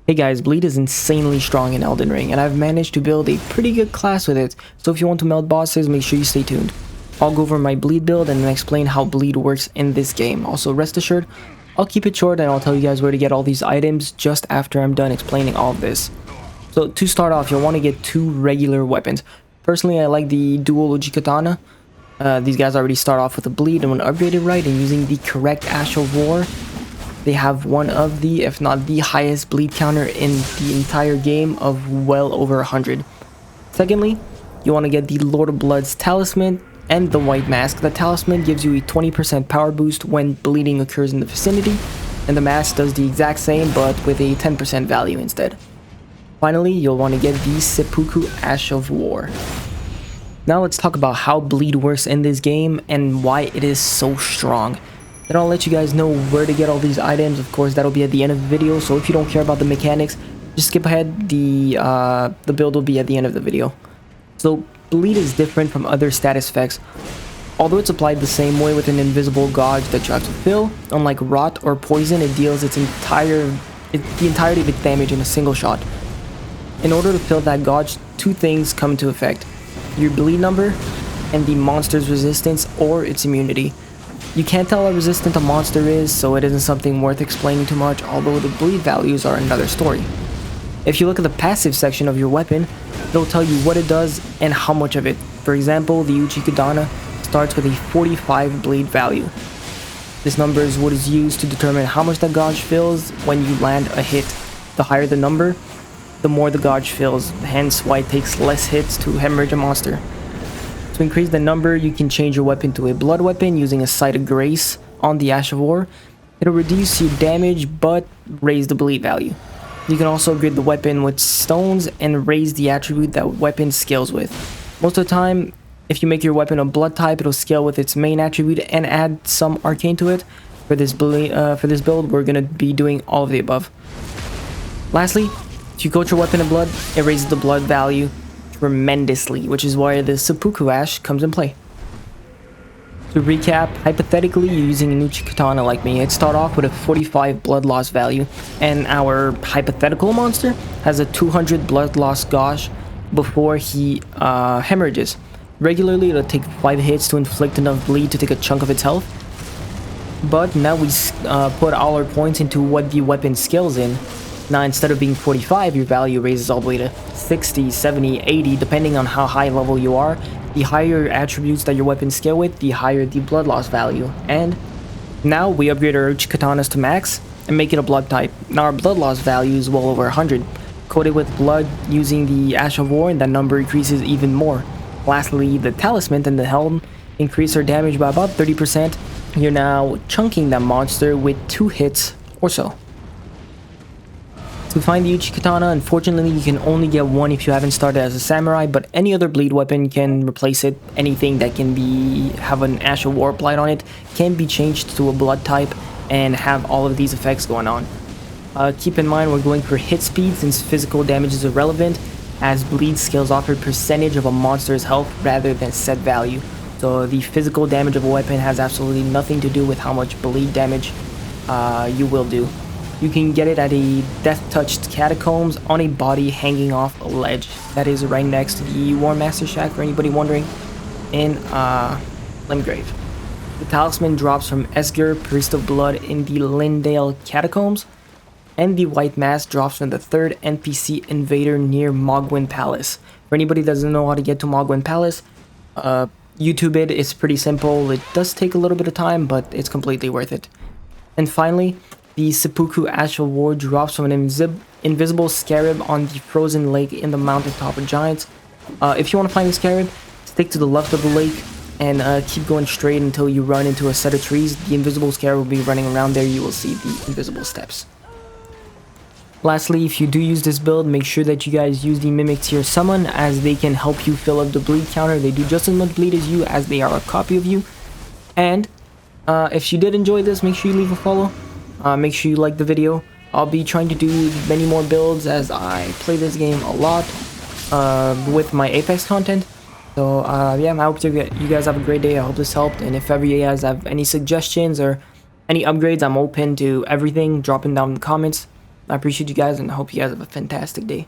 Hey guys, Bleed is insanely strong in Elden Ring, and I've managed to build a pretty good class with it, so if you want to melt bosses, make sure you stay tuned. I'll go over my Bleed build and then explain how Bleed works in this game. Also, rest assured, I'll keep it short and I'll tell you guys where to get all these items just after I'm done explaining all of this. So to start off, you'll want to get two regular weapons. Personally, I like the dual Yuchikatana. These guys already start off with a Bleed, and when upgraded right and using the correct Ash of War, they have one of the, if not the highest bleed counter in the entire game of well over 100. Secondly, you want to get the Lord of Blood's Talisman and the White Mask. The Talisman gives you a 20% power boost when bleeding occurs in the vicinity, and the mask does the exact same but with a 10% value instead. Finally, you'll want to get the Seppuku Ash of War. Now let's talk about how bleed works in this game and why it is so strong. Then I'll let you guys know where to get all these items. Of course, that'll be at the end of the video, so if you don't care about the mechanics, just skip ahead. The build will be at the end of the video. So, bleed is different from other status effects. Although it's applied the same way with an invisible gauge that you have to fill, unlike rot or poison, it deals the entirety of its damage in a single shot. In order to fill that gauge, two things come into effect: your bleed number and the monster's resistance or its immunity. You can't tell how resistant a monster is, so it isn't something worth explaining too much, although the bleed values are another story. If you look at the passive section of your weapon, it'll tell you what it does and how much of it. For example, the Yuchikatana starts with a 45 bleed value. This number is what is used to determine how much the gauge fills when you land a hit. The higher the number, the more the gauge fills, hence why it takes less hits to hemorrhage a monster. To increase the number, you can change your weapon to a blood weapon using a Sight of Grace on the Ash of War. It'll reduce your damage but raise the bleed value. You can also upgrade the weapon with stones and raise the attribute that weapon scales with. Most of the time, if you make your weapon a blood type, it'll scale with its main attribute and add some arcane to it. For this build, we're going to be doing all of the above. Lastly, if you coat your weapon in blood, it raises the blood value tremendously, which is why the Seppuku Ash comes in play. To recap, hypothetically, you're using a Yuchikatana like me. It starts off with a 45 blood loss value, and our hypothetical monster has a 200 blood loss gauge before he hemorrhages. Regularly, it'll take 5 hits to inflict enough bleed to take a chunk of its health. But now we put all our points into what the weapon scales in. Now, instead of being 45, your value raises all the way to 60, 70, 80, depending on how high level you are. The higher attributes that your weapons scale with, the higher the blood loss value. And now we upgrade our Yuchikatanas to max and make it a blood type. Now our blood loss value is well over 100. Coated with blood using the Ash of War, and that number increases even more. Lastly, the Talisman and the Helm increase our damage by about 30%. You're now chunking that monster with 2 hits or so. To find the Yuchikatana, unfortunately you can only get one if you haven't started as a samurai, but any other bleed weapon can replace it. Anything that can have an Ash of War applied on it can be changed to a blood type and have all of these effects going on. Keep in mind we're going for hit speed since physical damage is irrelevant, as bleed scales off a percentage of a monster's health rather than set value. So the physical damage of a weapon has absolutely nothing to do with how much bleed damage you will do. You can get it at a death-touched catacombs on a body hanging off a ledge. That is right next to the War Master Shack, for anybody wondering, in Limgrave. The Talisman drops from Esger, Priest of Blood, in the Lindale Catacombs, and the White Mask drops from the 3rd NPC Invader near Mogwyn Palace. For anybody that doesn't know how to get to Mogwyn Palace, YouTube it. It's pretty simple. It does take a little bit of time, but it's completely worth it. And finally, the Seppuku Ash of War drops from an invisible scarab on the frozen lake in the mountaintop of giants. If you want to find the scarab, stick to the left of the lake and keep going straight until you run into a set of trees. The invisible scarab will be running around there. You will see the invisible steps. Lastly, if you do use this build, make sure that you guys use the Mimic Tier Summon, as they can help you fill up the bleed counter. They do just as much bleed as you, as they are a copy of you. And if you did enjoy this, make sure you leave a follow. Make sure you like the video. I'll be trying to do many more builds as I play this game a lot with my Apex content. So yeah, I hope you guys have a great day. I hope this helped, and if ever you guys have any suggestions or any upgrades, I'm open to everything. Drop them down in the comments. I appreciate you guys and I hope you guys have a fantastic day.